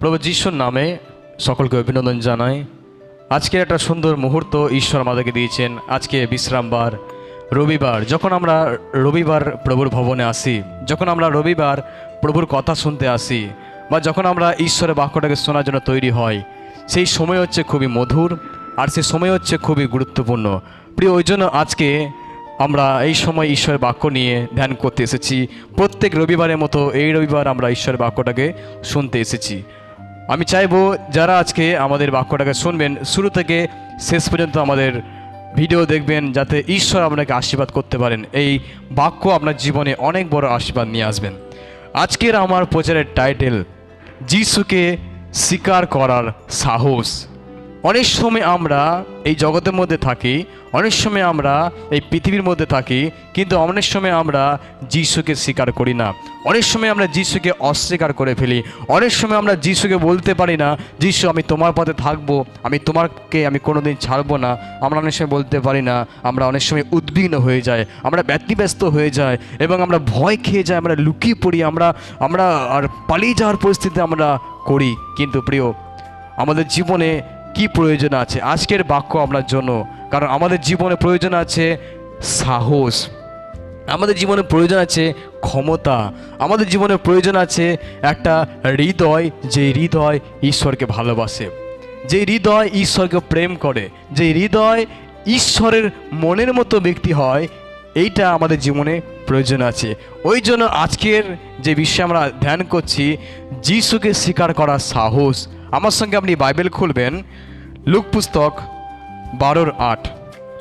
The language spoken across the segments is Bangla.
প্রভু যিশুর নামে সকলকে অভিনন্দন জানাই। আজকে একটা সুন্দর মুহূর্ত ঈশ্বর আমাদেরকে দিয়েছেন। আজকে বিশ্রামবার, রবিবার। যখন আমরা রবিবার প্রভুর ভবনে আসি, যখন আমরা রবিবার প্রভুর কথা শুনতে আসি, বা যখন আমরা ঈশ্বরের বাক্যটাকে শোনার জন্য তৈরি হয়, সেই সময় হচ্ছে খুবই মধুর, আর সেই সময় হচ্ছে খুবই গুরুত্বপূর্ণ। প্রিয়, ওই জন্য আজকে আমরা এই সময় ঈশ্বরের বাক্য নিয়ে ধ্যান করতে এসেছি। প্রত্যেক রবিবারের মতো এই রবিবার আমরা ঈশ্বরের বাক্যটাকে শুনতে এসেছি। আমি চাইবো যারা আজকে আমাদের বাক্যটাকে শুনবেন, শুরু থেকে শেষ পর্যন্ত আমাদের ভিডিও দেখবেন, যাতে ঈশ্বর আপনাকে আশীর্বাদ করতে পারেন। এই বাক্য আপনার জীবনে অনেক বড় আশীর্বাদ নিয়ে আসবেন। আজকের আমার প্রচারের টাইটেল, যিশুকে স্বীকার করার সাহস। অনেক সময় আমরা এই জগতের মধ্যে থাকি, অনেক সময় আমরা এই পৃথিবীর মধ্যে থাকি, কিন্তু অনেক সময় আমরা যিশুকে স্বীকার করি না। অনেক সময় আমরা যিশুকে অস্বীকার করে ফেলি। অনেক সময় আমরা যিশুকে বলতে পারি না, যিশু আমি তোমার পথে থাকবো, আমি কোনোদিন ছাড়বো না। আমরা অনেক সময় বলতে পারি না। আমরা অনেক সময় উদ্বিগ্ন হয়ে যাই, আমরা ব্যতিব্যস্ত হয়ে যাই, এবং আমরা ভয় খেয়ে যাই, আমরা লুকিয়ে পড়ি, আমরা আর পালিয়ে যাওয়ার পরিস্থিতি আমরা করি। কিন্তু প্রিয়, আমাদের জীবনে কি প্রয়োজন আছে আজকের বাক্য আপনার জন্য? কারণ আমাদের জীবনে প্রয়োজন আছে সাহস, আমাদের জীবনে প্রয়োজন আছে ক্ষমতা, আমাদের জীবনে প্রয়োজন আছে একটা হৃদয়, যে হৃদয় ঈশ্বরকে ভালোবাসে, যে হৃদয় ঈশ্বরকে প্রেম করে, যে হৃদয় ঈশ্বরের মনের মতো ব্যক্তি হয়। এইটা আমাদের জীবনে প্রয়োজন আছে। ওই জন্য আজকের যে বিষয়ে আমরা ধ্যান করছি, যিশুকে স্বীকার করার সাহস। আমার সঙ্গে আপনি বাইবেল খুলবেন, লুক পুস্তক 12:8।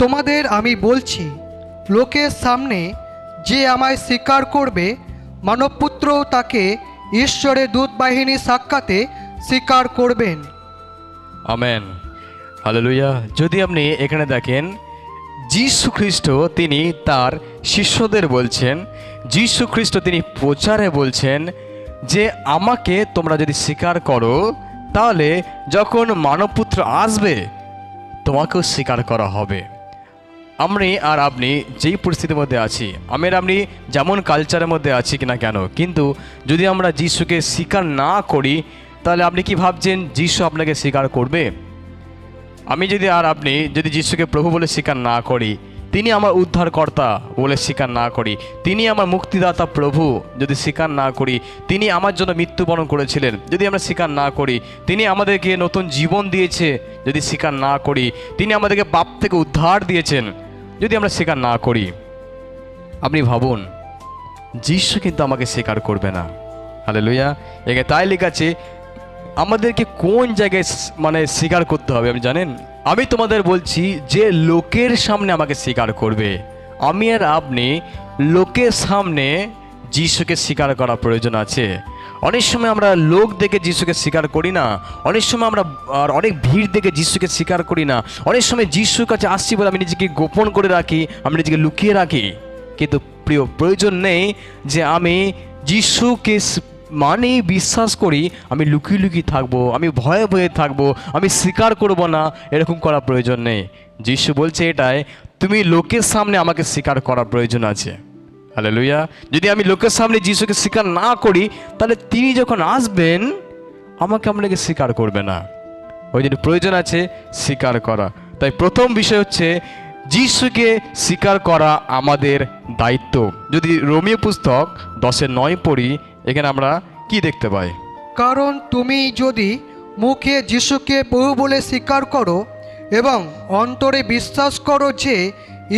তোমাদের আমি বলছি, লোকের সামনে যে আমায় স্বীকার করবে, মানবপুত্রও তাকে ঈশ্বরের দূতবাহিনী সাক্ষাতে স্বীকার করবেন। Amen, hallelujah. যদি আপনি এখানে দেখেন, যীশু খ্রিস্ট তিনি তার শিষ্যদের বলছেন, যীশু খ্রিস্ট তিনি প্রচারে বলছেন যে আমাকে তোমরা যদি স্বীকার করো, তাহলে যখন মানবপুত্র আসবে তোমাকেও স্বীকার করা হবে। আপনি যেই পরিস্থিতির মধ্যে আছি, আপনি যেমন কালচারের মধ্যে আছি কিনা কেন, কিন্তু যদি আমরা যিশুকে স্বীকার না করি, তাহলে আপনি কি ভাবছেন যিশু আপনাকে স্বীকার করবে? আপনি যদি যিশুকে প্রভু বলে স্বীকার না করি, তিনি আমার উদ্ধারকর্তা বলে স্বীকার না করি, তিনি আমার মুক্তিদাতা প্রভু যদি স্বীকার না করি, তিনি আমার জন্য মৃত্যুবরণ করেছিলেন যদি আমরা স্বীকার না করি, তিনি আমাদেরকে নতুন জীবন দিয়েছে যদি স্বীকার না করি, তিনি আমাদেরকে পাপ থেকে উদ্ধার দিয়েছেন যদি আমরা স্বীকার না করি, আপনি ভাবুন যিশু কিন্তু আমাকে স্বীকার করবে না। হালেলুয়া। এখানে তাই লেখা আছে আমাদেরকে কোন জায়গায় স্বীকার করতে হবে আপনি জানেন? আমি তোমাদের বলছি, যে লোকের সামনে আমাকে স্বীকার করবে। আমি আর আপনি লোকের সামনে যিশুকে স্বীকার করা প্রয়োজন আছে। অনেক সময় আমরা লোক দেখে যিশুকে স্বীকার করি না, অনেক সময় আমরা অনেক ভিড় দেখে যিশুকে স্বীকার করি না, অনেক সময় যিশুর কাছে আসছি বলে আমি নিজেকে গোপন করে রাখি, আমি নিজেকে লুকিয়ে রাখি। কিন্তু প্রিয়, প্রয়োজন নেই যে আমি যিশুকে বিশ্বাস করি, আমি লুকিয়ে লুকিয়ে থাকবো, আমি ভয়ে ভয়ে থাকবো, আমি স্বীকার করব না, এরকম করা প্রয়োজন নেই। যিশু বলছে এটাই, তুমি লোকের সামনে আমাকে স্বীকার করার প্রয়োজন আছে। হালেলুয়া। যদি আমি লোকের সামনে যিশুকে স্বীকার না করি, তাহলে তিনি যখন আসবেন আপনাকে স্বীকার করবে না। ওই জন্য প্রয়োজন আছে স্বীকার করা। তাই প্রথম বিষয় হচ্ছে যিশুকে স্বীকার করা আমাদের দায়িত্ব। যদি রোমীয় পুস্তক 10:9 পড়ি, এখানে আমরা কি দেখতে পাই? কারণ তুমি যদি মুখে যিশুকে প্রভু বলে স্বীকার করো এবং অন্তরে বিশ্বাস করো যে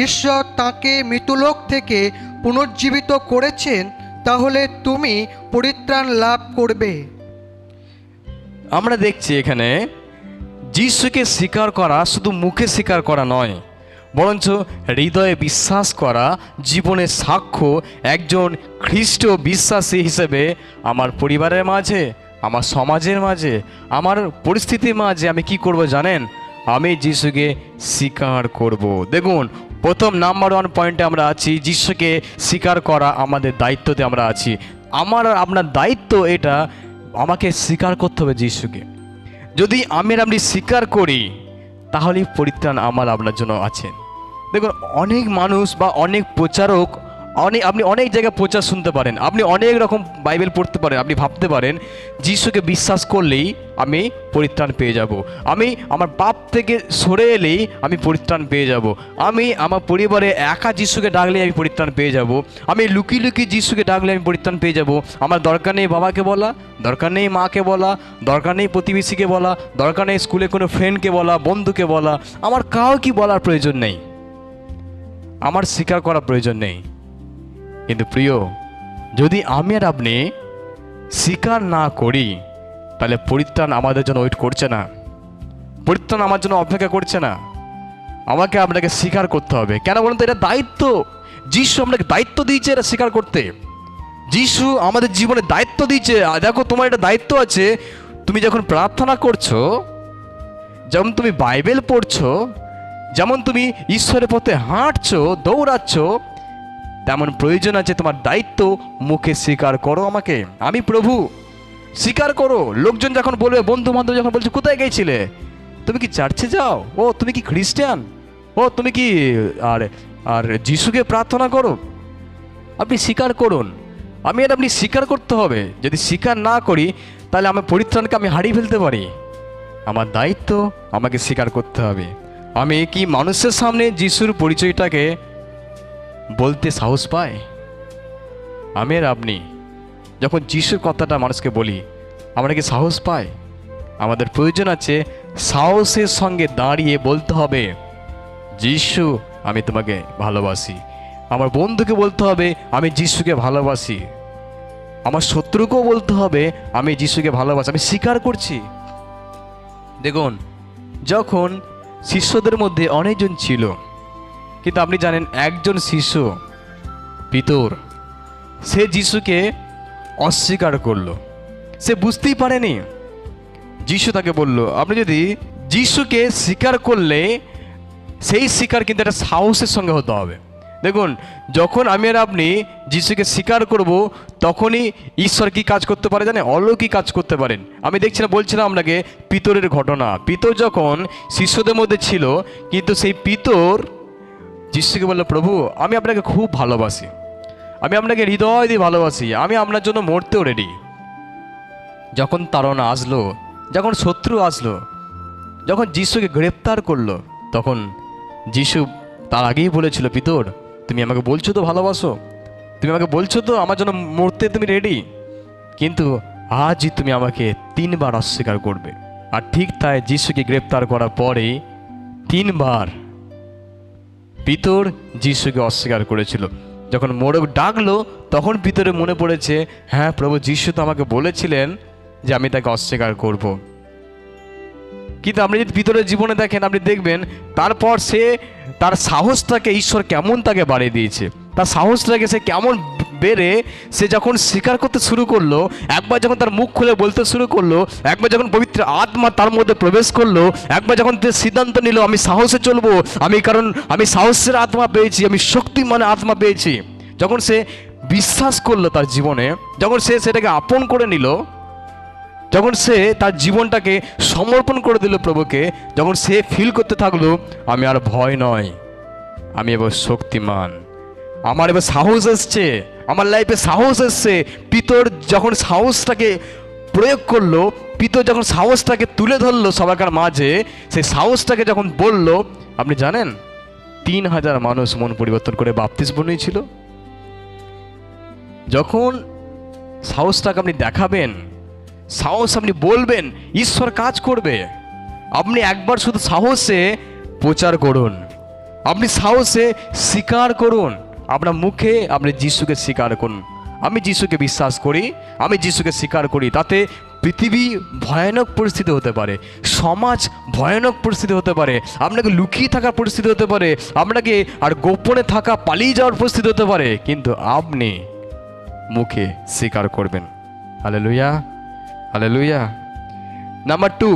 ঈশ্বর তাকে মৃতলোক থেকে পুনর্জীবিত করেছেন, তাহলে তুমি পরিত্রাণ লাভ করবে। আমরা দেখছি এখানে যিশুকে স্বীকার করা শুধু মুখে স্বীকার করা নয়, বরঞ্চ হৃদয়ে বিশ্বাস করা, জীবনের সাক্ষ্য। একজন খ্রিস্ট বিশ্বাসী হিসেবে আমার পরিবারের মাঝে, আমার সমাজের মাঝে, আমার পরিস্থিতির মাঝে আমি কি করব জানেন? আমি যিশুকে স্বীকার করব। দেখুন, প্রথম নাম্বার 1 পয়েন্টে আমরা আছি, যিশুকে স্বীকার করা আমাদের দায়িত্বতে আমরা আছি। আমার আর আপনার দায়িত্ব এটা, আমাকে স্বীকার করতে হবে যিশুকে। যদি আপনি স্বীকার করি, তাহলেই পরিত্রাণ আমার আপনার জন্য আছেন। দেখুন, অনেক মানুষ বা অনেক প্রচারক আপনি অনেক জায়গায় প্রচার শুনতে পারেন, আপনি অনেক রকম বাইবেল পড়তে পারেন, আপনি ভাবতে পারেন যিশুকে বিশ্বাস করলেই আমি পরিত্রাণ পেয়ে যাব, আমি আমার পাপ থেকে সরে এলেই আমি পরিত্রাণ পেয়ে যাব, আমি আমার পরিবারে একা যিশুকে ডাকলেই আমি পরিত্রাণ পেয়ে যাব, আমি লুকিয়ে লুকিয়ে যিশুকে ডাকলে আমি পরিত্রাণ পেয়ে যাব। আমার দরকার নেই বাবাকে বলা, দরকার নেই মাকে বলা, দরকার নেই প্রতিবেশীকে বলা, দরকার নেই স্কুলে কোনো ফ্রেন্ডকে বলা, বন্ধুকে বলা, আমার কাউকে বলার প্রয়োজন নেই, আমার স্বীকার করার প্রয়োজন নেই। কিন্তু প্রিয়, যদি আমি আর আপনি স্বীকার না করি তাহলে পরিত্রাণ আমাদের জন্য ওয়েট করছে না, পরিত্রাণ আমার জন্য অপেক্ষা করছে না। আমাকে আপনাকে স্বীকার করতে হবে। কেন বলুন তো? এটা দায়িত্ব। যিশু আপনাকে দায়িত্ব দিয়েছে এটা স্বীকার করতে। যিশু আমাদের জীবনে দায়িত্ব দিয়েছে। দেখো, তোমার এটা দায়িত্ব আছে। তুমি যখন প্রার্থনা করছো, যেমন তুমি বাইবেল পড়ছো, যেমন তুমি ঈশ্বরের পথে হাঁটছো, দৌড়াচ্ছ, তেমন প্রয়োজন আছে তোমার দায়িত্ব মুখে স্বীকার করো আমাকে, আমি প্রভু, স্বীকার করো। লোকজন যখন বলবে, বন্ধু বান্ধব যখন বলছে কোথায় গেছিলে, তুমি কি চার্চে যাও, ও তুমি কি খ্রিস্টান, ও তুমি কি আর আর যিশুকে প্রার্থনা করো, আপনি স্বীকার করুন। আমি আর আপনি স্বীকার করতে হবে। যদি স্বীকার না করি তাহলে আমার পরিত্রাণকে আমি হারিয়ে ফেলতে পারি। আমার দায়িত্ব আমাকে স্বীকার করতে হবে। আমি কি মানুষের সামনে যিশুর পরিচয়টাকে বলতে সাহস পাই? আমি আর আপনি যখন যিশুর কথাটা মানুষকে বলি, আমরা কি সাহস পাই? আমাদের প্রয়োজন আছে সাহসের সঙ্গে দাঁড়িয়ে বলতে হবে, যিশু আমি তোমাকে ভালোবাসি। আমার বন্ধুকে বলতে হবে আমি যিশুকে ভালোবাসি। আমার শত্রুকেও বলতে হবে আমি যিশুকে ভালোবাসি, আমি স্বীকার করছি। দেখুন, যখন শিষ্যদের মধ্যে অনেকজন ছিল, কিন্তু আপনি জানেন একজন শিষ্য পিতর, সে যিশুকে অস্বীকার করলো। সে বুঝতেই পারেনি। যিশু তাকে বলল, আপনি যদি যিশুকে স্বীকার করলে সেই স্বীকার কিন্তু একটা সাহসের সঙ্গে হতে হবে। দেখুন, যখন আমি আর আপনি যিশুকে স্বীকার করব, তখনই ঈশ্বর কি কাজ করতে পারে জানে? অলৌকিক কাজ করতে পারেন। আমি বলছিলাম আপনাকে পিতরের ঘটনা। পিতর যখন শিষ্যদের মধ্যে ছিল, কিন্তু সেই পিতর যিশুকে বলল, প্রভু আমি আপনাকে খুব ভালোবাসি, আমি আপনাকে হৃদয় দিয়ে ভালোবাসি, আমি আপনার জন্য মরতেও রেডি। যখন তাড়না আসলো, যখন শত্রু আসলো, যখন যিশুকে গ্রেপ্তার করলো, তখন যিশু তার আগেই বলেছিল, পিতর তুমি আমাকে বলছো তো ভালোবাসো, তুমি আমাকে বলছো তো আমার জন্য মরতে তুমি রেডি, কিন্তু আজই তুমি আমাকে 3 বার অস্বীকার করবে। আর ঠিক তাই, যিশুকে গ্রেপ্তার করার পরে 3 বার পিতর যিশুকে অস্বীকার করেছিল। যখন মোড়ক ডাকলো, তখন পিতরের মনে পড়েছে, হ্যাঁ প্রভু, যিশু তো আমাকে বলেছিলেন যে আমি তাকে অস্বীকার করব। কিন্তু আপনি যদি পিতরের জীবনে দেখেন, আপনি দেখবেন তারপর সে তার সাহসটাকে ঈশ্বর কেমন তাকে বাড়িয়ে দিয়েছে। তার সাহসটাকে সে কেমন বেড়ে সে যখন স্বীকার করতে শুরু করলো, একবার যখন তার মুখ খুলে বলতে শুরু করলো, একবার যখন পবিত্র আত্মা তার মধ্যে প্রবেশ করলো, একবার যখন সে সিদ্ধান্ত নিল আমি সাহসে চলবো, কারণ আমি সাহসের আত্মা পেয়েছি, আমি শক্তিমান আত্মা পেয়েছি, যখন সে বিশ্বাস করলো তার জীবনে, যখন সে সেটাকে আপন করে নিল, যখন সে তার জীবনটাকে সমর্পণ করে দিল প্রভুকে, যখন সে ফিল করতে থাকলো আমি আর ভয় নয়, আমি এবার শক্তিমান, আমার এবার সাহস এসছে, আমার লাইফে সাহস এসছে। পিতর যখন সাহসটাকে প্রয়োগ করলো, পিতর যখন সাহসটাকে তুলে ধরলো সবাইকার মাঝে, সেই সাহসটাকে যখন বলল, আপনি জানেন 3000 মানুষ মন পরিবর্তন করে বাপ্তিস্ম নিয়েছিল। যখন সাহসটাকে আপনি দেখাবেন, সাহস আপনি বলবেন, ঈশ্বর কাজ করবে। আপনি একবার শুধু সাহসে প্রচার করুন, আপনি সাহসে স্বীকার করুন, আপনার মুখে আপনি যিশুকে স্বীকার করুন, আমি যিশুকে বিশ্বাস করি, আমি যিশুকে স্বীকার করি। তাতে পৃথিবী ভয়ানক পরিস্থিতি হতে পারে, সমাজ ভয়ানক পরিস্থিতি হতে পারে, আপনাকে লুকিয়ে থাকার পরিস্থিতি হতে পারে, আপনাকে আর গোপনে থাকা, পালিয়ে যাওয়ার পরিস্থিতি হতে পারে, কিন্তু আপনি মুখে স্বীকার করবেন। Hallelujah, hallelujah. নাম্বার 2,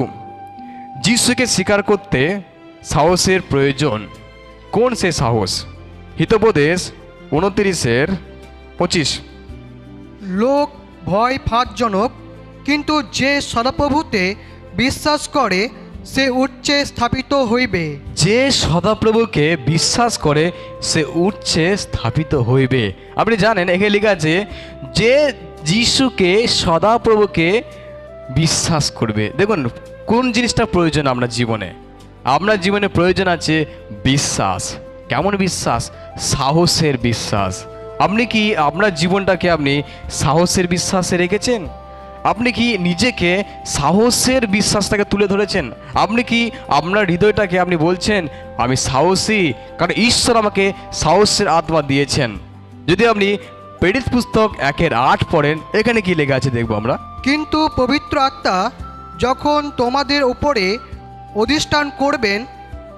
যিশুকে স্বীকার করতে সাহসের প্রয়োজন। কোন সে সাহস? হিতোপদেশ 29:25। লোক ভয় ফাঁদজনক, কিন্তু যে সদাপ্রভুতে বিশ্বাস করে সে উচ্চে স্থাপিত হইবে। যে সদাপ্রভুকে বিশ্বাস করে সে উচ্চে স্থাপিত হইবে। আপনি জানেন এখানে লেখা আছে যে যিশুকে সদাপ্রভুকে বিশ্বাস করবে। দেখুন কোন জিনিসটা প্রয়োজন আপনার জীবনে? আপনার জীবনে প্রয়োজন আছে বিশ্বাস। কেমন বিশ্বাস? সাহসের বিশ্বাস। আপনি কি আপনার জীবনটাকে আপনি সাহসের বিশ্বাসে রেখেছেন? আপনি কি নিজেকে সাহসের বিশ্বাসটাকে তুলে ধরেছেন? আপনি কি আপনার হৃদয়টাকে আপনি বলছেন আমি সাহসী, কারণ ঈশ্বর আমাকে সাহসের আত্মা দিয়েছেন? যদি আপনি প্রেরিত পুস্তক 1:8 পড়েন, এখানে কি লেখা আছে দেখবো আমরা। কিন্তু পবিত্র আত্মা যখন তোমাদের উপরে অধিষ্ঠান করবেন,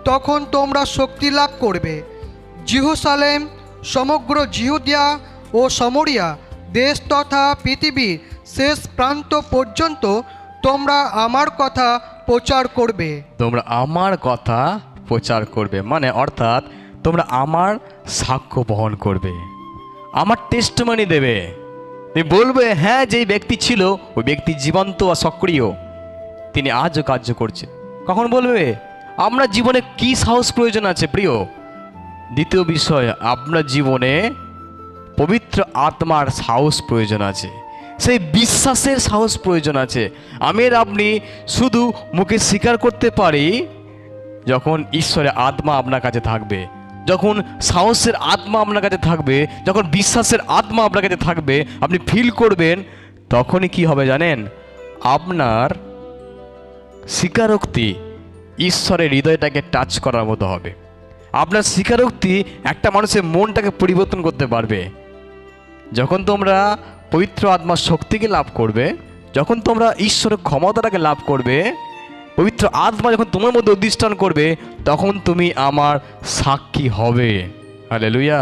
তখন তোমরা শক্তি লাভ করবে। জেরুজালেম, সমগ্র জিহুদিয়া ও সামরিয়া দেশ তথা পৃথিবীর শেষ প্রান্ত পর্যন্ত তোমরা আমার কথা প্রচার করবে। তোমরা আমার কথা প্রচার করবে মানে অর্থাৎ তোমরা আমার সাক্ষ্য বহন করবে, আমার টেস্টমনি দেবে। তুমি বলবে হ্যাঁ, যেই ব্যক্তি ছিল ওই ব্যক্তি জীবন্ত আর সক্রিয়, তিনি আজও কার্য করছে। কখন বলবে? আপনার জীবনে কি সাহস প্রয়োজন আছে প্রিয়? দ্বিতীয় বিষয়, আপনার জীবনে পবিত্র আত্মার সাহস প্রয়োজন আছে, সেই বিশ্বাসের সাহস প্রয়োজন আছে। আমি আর আপনি শুধু মুখে স্বীকার করতে পারি যখন ঈশ্বরের আত্মা আপনার কাছে থাকবে, যখন সাহসের আত্মা আপনার কাছে থাকবে, যখন বিশ্বাসের আত্মা আপনার কাছে থাকবে, আপনি ফিল করবেন। তখনই কি হবে জানেন? আপনার স্বীকারোক্তি ঈশ্বরের হৃদয়টাকে টাচ করার মতো হবে। আপনার স্বীকারোক্তি একটা মানুষের মনটাকে পরিবর্তন করতে পারবে। যখন তোমরা পবিত্র আত্মার শক্তিকে লাভ করবে, যখন তোমরা ঈশ্বরের ক্ষমতাটাকে লাভ করবে, পবিত্র আত্মা যখন তোমার মধ্যে অধিষ্ঠান করবে, তখন তুমি আমার সাক্ষী হবে। হালেলুয়া।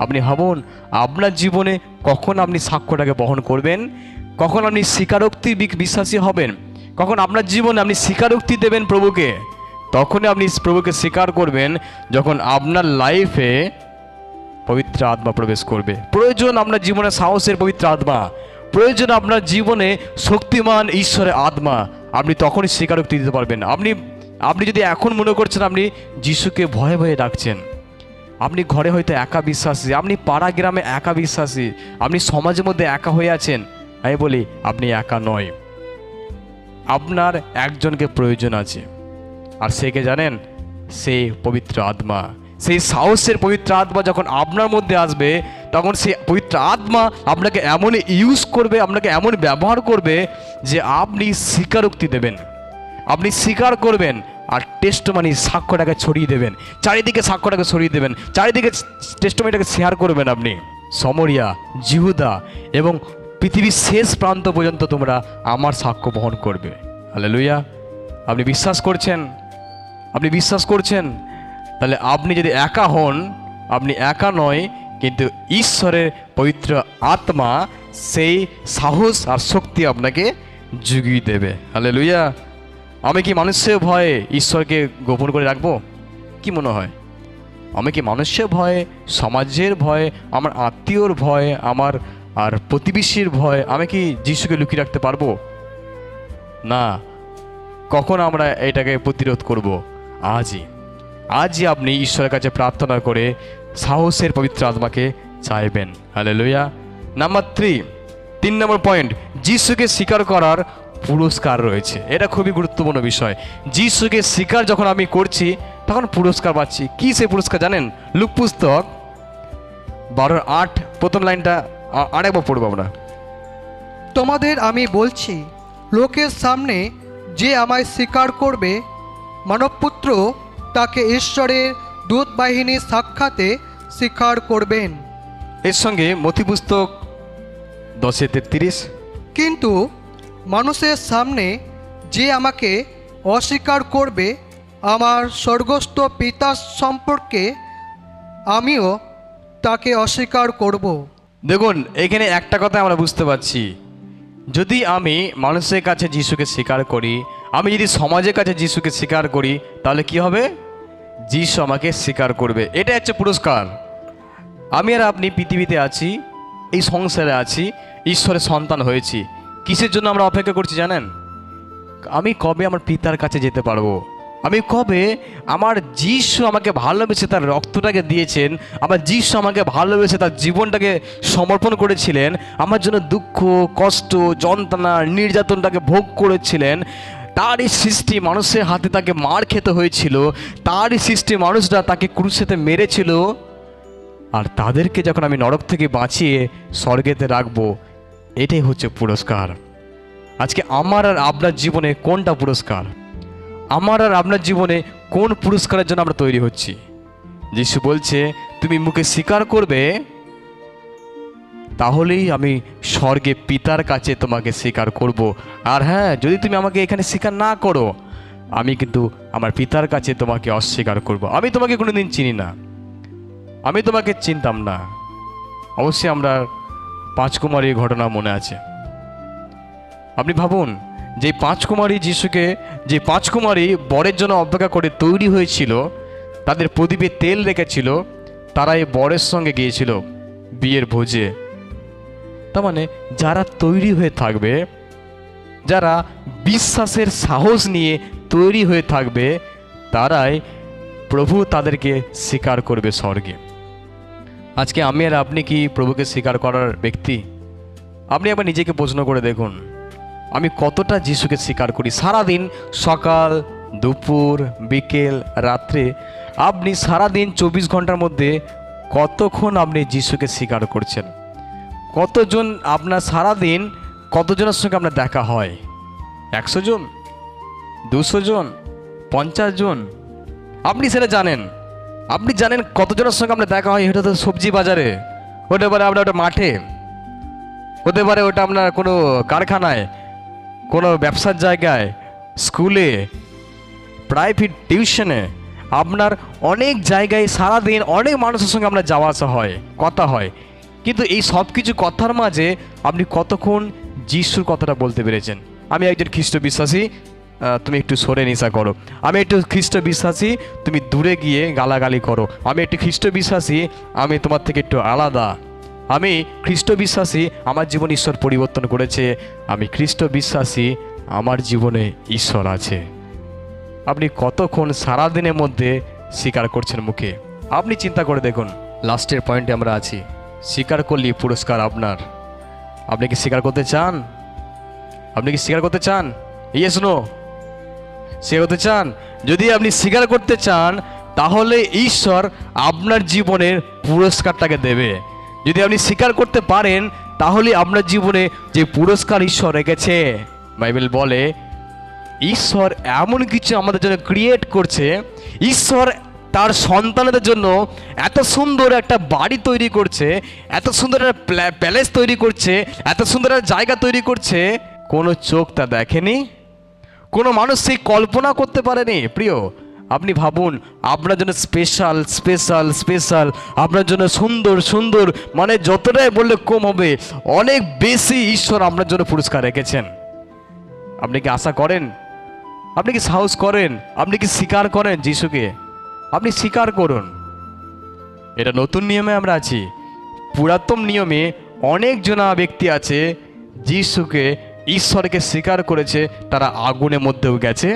আপনি ভাবুন আপনার জীবনে কখন আপনি সাক্ষ্যটাকে বহন করবেন, কখন আপনি স্বীকারোক্তির বিশ্বাসী হবেন, কখন আপনার জীবনে আপনি স্বীকারোক্তি দেবেন প্রভুকে। তখনই আপনি প্রভুকে স্বীকার করবেন যখন আপনার লাইফে পবিত্র আত্মা প্রবেশ করবে। প্রয়োজন আপনার জীবনে সাহসের পবিত্র আত্মা, প্রয়োজন আপনার জীবনে শক্তিমান ঈশ্বরের আত্মা। আপনি তখনই স্বীকারোক্তি দিতে পারবেন। আপনি যদি এখন মনে করছেন আপনি যিশুকে ভয়ে ভয়ে ডাকছেন, আপনি ঘরে হয়তো একা বিশ্বাসী, আপনি পাড়া গ্রামে একা বিশ্বাসী, আপনি সমাজের মধ্যে একা হয়ে আছেন, আমি বলি আপনি একা নয়, আপনার একজনকে প্রয়োজন আছে। আর সে কে জানেন? সে পবিত্র আত্মা। সেই সাহসের পবিত্র আত্মা যখন আপনার মধ্যে আসবে, তখন সেই পবিত্র আত্মা আপনাকে এমন ইউজ করবে, আপনাকে এমন ব্যবহার করবে যে আপনি স্বীকারোক্তি দেবেন, আপনি স্বীকার করবেন, আর টেস্টমানি সাক্ষ্যটাকে ছড়িয়ে দেবেন, চারিদিকে সাক্ষ্যটাকে ছড়িয়ে দেবেন, চারিদিকে টেস্টমানিটাকে শেয়ার করবেন। আপনি সামরিয়া, জিহুদা এবং পৃথিবীর শেষ প্রান্ত পর্যন্ত তোমরা আমার সাক্ষ্য বহন করবে। হালেলুয়া। আপনি বিশ্বাস করছেন? আপনি বিশ্বাস করছেন? তাহলে আপনি যদি একা হন, আপনি একা নয়, কিন্তু ঈশ্বরের পবিত্র আত্মা সেই সাহস আর শক্তি আপনাকে জুগিয়ে দেবে। হালেলুয়া। আমি কি মানুষের ভয়ে ঈশ্বরকে গোপন করে রাখবো? কি মনে হয়? আমি কি মানুষের ভয়ে, সমাজের ভয়ে, আমার আত্মীয়র ভয়ে, আমার আর প্রতিবেশীর ভয় আমি কি যিশুকে লুকিয়ে রাখতে পারবো? না। কখন আমরা এটাকে প্রতিরোধ করব? আজই আপনি ঈশ্বরের কাছে প্রার্থনা করে সাহসের পবিত্র আত্মাকে চাইবেন। হালেলুয়া। নাম্বার 3 নম্বর পয়েন্ট, যিশুকে স্বীকার করার পুরস্কার রয়েছে। এটা খুবই গুরুত্বপূর্ণ বিষয়। যিশুকে স্বীকার যখন আমি করছি তখন পুরস্কার পাচ্ছি। কি সে পুরস্কার জানেন? লুক পুস্তক 12:8 প্রথম লাইনটা আরেকবার পড়বো আমরা। তোমাদের আমি বলছি, লোকের সামনে যে আমায় স্বীকার করবে, মানবপুত্র তাকে ঈশ্বরের দূত বাহিনীর সাক্ষাতে স্বীকার করবেন। এর সঙ্গে মথি পুস্তক 10:33, কিন্তু মানুষের সামনে যে আমাকে অস্বীকার করবে, আমার স্বর্গস্থ পিতার সম্পর্কে আমিও তাকে অস্বীকার করব। দেখুন এখানে একটা কথা আমরা বুঝতে পারছি, যদি আমি মানুষের কাছে যিশুকে স্বীকার করি, আমি যদি সমাজের কাছে যিশুকে স্বীকার করি, তাহলে কি হবে? যিশু আমাকে স্বীকার করবে। এটা হচ্ছে পুরস্কার। আমি আর আপনি পৃথিবীতে আছি, এই সংসারে আছি, ঈশ্বরের সন্তান হয়েছি। কিসের জন্য আমরা অপেক্ষা করছি জানেন? আমি কবে আমার পিতার কাছে যেতে পারবো? আমি কবে আমার যিশু আমাকে ভালোবেসে তার রক্তটাকে দিয়েছেন, আমার যিশু আমাকে ভালোবেসে তার জীবনটাকে সমর্পণ করেছিলেন, আমার জন্য দুঃখ, কষ্ট, যন্ত্রণা, নির্যাতনটাকে ভোগ করেছিলেন, তারই সৃষ্টি মানুষের হাতে তাকে মার খেতে হয়েছিল, তারই সৃষ্টি মানুষরা তাকে ক্রুশেতে মেরেছিল, আর তাদেরকে যখন আমি নরক থেকে বাঁচিয়ে স্বর্গেতে রাখবো, এটাই হচ্ছে পুরস্কার। আজকে আমার আর আপনার জীবনে কোনটা পুরস্কার? আমার আর আপনার জীবনে কোন পুরস্কারের জন্য আমরা তৈরি হচ্ছি? যিশু বলছে, তুমি মুখে স্বীকার করবে, তাহলেই আমি স্বর্গে পিতার কাছে তোমাকে স্বীকার করব। আর হ্যাঁ, যদি তুমি আমাকে এখানে স্বীকার না করো, আমি কিন্তু আমার পিতার কাছে তোমাকে অস্বীকার করব। আমি তোমাকে কোনোদিন চিনি না, আমি তোমাকে চিনতাম না। অবশ্যই আমরা 5 কুমারীর ঘটনা মনে আছে। আপনি ভাবুন, যে 5 কুমারী যিশুকে, যে 5 কুমারী বরের জন্য অপেক্ষা করে তৈরি হয়েছিল, তাদের প্রদীপে তেল রেখেছিল, তারা এই বরের সঙ্গে গিয়েছিল বিয়ের ভোজে। তার মানে যারা তৈরি হয়ে থাকবে, যারা বিশ্বাসের সাহস নিয়ে তৈরি হয়ে থাকবে, তারাই প্রভু তাদেরকে স্বীকার করবে স্বর্গে। আজকে আমি আর আপনি কি প্রভুকে স্বীকার করার ব্যক্তি? আপনি একবার নিজেকে প্রশ্ন করে দেখুন, আমি কতটা যিশুকে স্বীকার করি? সারাদিন, সকাল, দুপুর, বিকেল, রাত্রে, আপনি সারাদিন 24 ঘন্টার মধ্যে কতক্ষণ আপনি যিশুকে স্বীকার করছেন? কতজন আপনার সারাদিন, কতজনের সঙ্গে আপনার দেখা হয়? 100 জন, 200 জন, 50 জন? আপনি সেটা জানেন? আপনি জানেন কতজনের সঙ্গে আপনার দেখা হয়? এটা তো সবজি বাজারে, হতে পারে আপনার ওটা মাঠে, হতে পারে ওটা আপনার কোনো কারখানায়, কোনো ব্যবসার জায়গায়, স্কুলে, প্রাইভেট টিউশনে, আপনার অনেক জায়গায় সারাদিন অনেক মানুষের সঙ্গে আপনার যাওয়া আসা হয়, কথা হয়। কিন্তু এই সব কিছু কথার মাঝে আপনি কতক্ষণ যিশুর কথাটা বলতে পেরেছেন? আমি একজন খ্রিস্ট বিশ্বাসী, তুমি একটু সরে নিশা করো। আমি একটু খ্রিস্ট বিশ্বাসী, তুমি দূরে গিয়ে গালাগালি করো। আমি একটু খ্রিস্ট বিশ্বাসী, আমি তোমার থেকে একটু আলাদা। আমি খ্রিস্ট বিশ্বাসী, আমার জীবন ঈশ্বর পরিবর্তন করেছে। আমি খ্রিস্ট বিশ্বাসী, আমার জীবনে ঈশ্বর আছে। আপনি কতক্ষণ সারাদিনের মধ্যে স্বীকার করছেন মুখে? আপনি চিন্তা করে দেখুন। লাস্টের পয়েন্টে আমরা আছি, স্বীকার করলে পুরস্কার আপনার। আপনি কি স্বীকার করতে চান? আপনি কি স্বীকার করতে চান? Yes no? স্বীকার করতে চান? যদি আপনি স্বীকার করতে চান, তাহলে ঈশ্বর আপনার জীবনের পুরস্কারটাকে দেবে। যদি আপনি স্বীকার করতে পারেন, তাহলে আপনার জীবনে যে পুরস্কার ঈশ্বর রেখেছে, বাইবেল বলে ঈশ্বর এমন কিছু আমাদের জন্য ক্রিয়েট করছে। ঈশ্বর তার সন্তানদের জন্য এত সুন্দর একটা বাড়ি তৈরি করছে, এত সুন্দর একটা প্যালেস তৈরি করছে, এত সুন্দর একটা জায়গা তৈরি করছে, কোনো চোখ তা দেখেনি, কোনো মানুষ সেই কল্পনা করতে পারেনি। প্রিয়, আপনি ভাবুন, আপনার জন্য স্পেশাল স্পেশাল স্পেশাল, আপনার জন্য সুন্দর সুন্দর, মানে যতটাই বললে কম হবে, অনেক বেশি ঈশ্বর আপনার জন্য পুরস্কার রেখেছেন। আপনি কি আশা করেন? আপনি কি সাহস করেন? আপনি কি স্বীকার করেন যিশুকে? আপনি স্বীকার করুন। এটা নতুন নিয়মে আমরা আছি। পুরাতন নিয়মে অনেক জনা ব্যক্তি আছে যিশুকে, ঈশ্বরকে স্বীকার করেছে, তারা আগুনের মধ্যেও গেছে।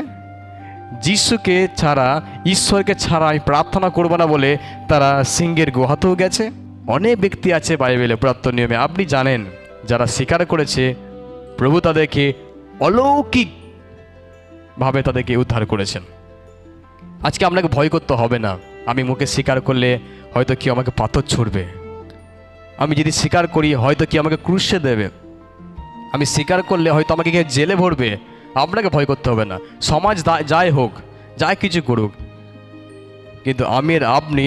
যিশুকে ছাড়া, ঈশ্বরকে ছাড়া আমি প্রার্থনা করবো না বলে তারা সিংহের গুহাতেও গেছে। অনেক ব্যক্তি আছে বাইবেলে, পুরাতন নিয়মে, আপনি জানেন, যারা স্বীকার করেছে, প্রভু তাদেরকে অলৌকিক ভাবে তাদেরকে উদ্ধার করেছেন। আজকে আপনাকে ভয় করতে হবে না। আমি মুখে স্বীকার করলে হয়তো কেউ আমাকে পাথর ছুড়বে, আমি যদি স্বীকার করি হয়তো কেউ আমাকে ক্রুশে দেবে, আমি স্বীকার করলে হয়তো আমাকে কেউ জেলে ভরবে। আপনাকে ভয় করতে হবে না। সমাজ যাই হোক, যাই কিছু করুক, কিন্তু আমি আর আপনি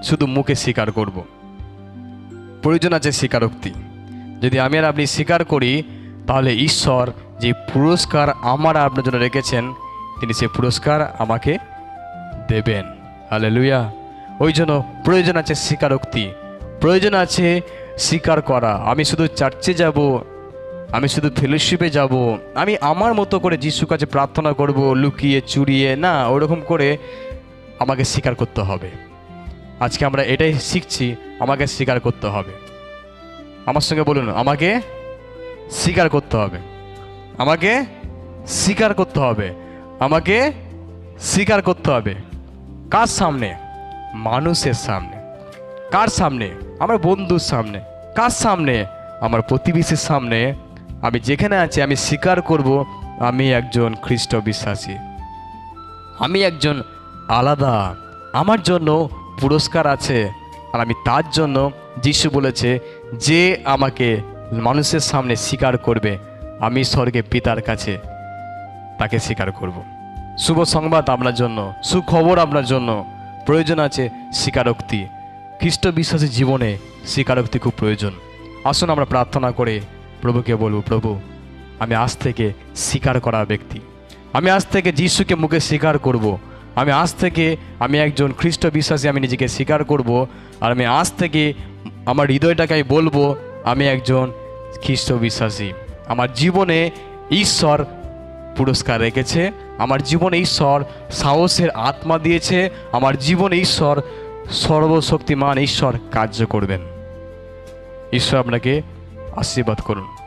শুধু মুখে স্বীকার করব। প্রয়োজন আছে স্বীকারোক্তি। যদি আমি আর আপনি স্বীকার করি, তাহলে ঈশ্বর যে পুরস্কার আমার আর আপনার জন্য রেখেছেন, তিনি সেই পুরস্কার আমাকে দেবেন। হালেলুয়া। ওই জন্য প্রয়োজন আছে স্বীকারোক্তি, প্রয়োজন আছে স্বীকার করা। আমি শুধু চার্চে যাব, আমি শুধু ফেলোশিপে যাব, আমি আমার মতো করে যিশুর কাছে প্রার্থনা করব, লুকিয়ে চুরিয়ে না, ওরকম করে আমাকে স্বীকার করতে হবে। আজকে আমরা এটাই শিখছি, আমাকে স্বীকার করতে হবে। আমার সঙ্গে বলুন, আমাকে স্বীকার করতে হবে, আমাকে স্বীকার করতে হবে, আমাকে স্বীকার করতে হবে। কার সামনে? মানুষের সামনে। কার সামনে? আমার বন্ধুর সামনে। কার সামনে? আমার প্রতিবেশীর সামনে। আমি যেখানে আছি আমি স্বীকার করব আমি একজন খ্রিস্ট বিশ্বাসী, আমি একজন আলাদা, আমার জন্য পুরস্কার আছে। আর আমি তার জন্য, যিশু বলেছে, যে আমাকে মানুষের সামনে স্বীকার করবে আমি স্বর্গে পিতার কাছে তাকে স্বীকার করব। শুভ সংবাদ আপনার জন্য, সুখবর আপনার জন্য। প্রয়োজন আছে স্বীকারোক্তি। খ্রিস্ট বিশ্বাসী জীবনে স্বীকারোক্তি খুব প্রয়োজন। আসুন আমরা প্রার্থনা করে প্রভুকে বলবো, প্রভু আমি আজ থেকে স্বীকার করা ব্যক্তি, আমি আজ থেকে যিশুকে মুখে স্বীকার করব। আমি আজ থেকে আমি একজন খ্রিস্ট বিশ্বাসী, আমি নিজেকে স্বীকার করব। আর আমি আজ থেকে আমার হৃদয়টাকে আমি বলবো আমি একজন খ্রিস্ট বিশ্বাসী। আমার জীবনে ঈশ্বর পুরস্কার রেখেছে, আমার জীবনে ঈশ্বর সাহসের আত্মা দিয়েছে, আমার জীবনে ঈশ্বর সর্বশক্তিমান ঈশ্বর কার্য করবেন। ঈশ্বর আপনাকে আশীর্বাদ করুন।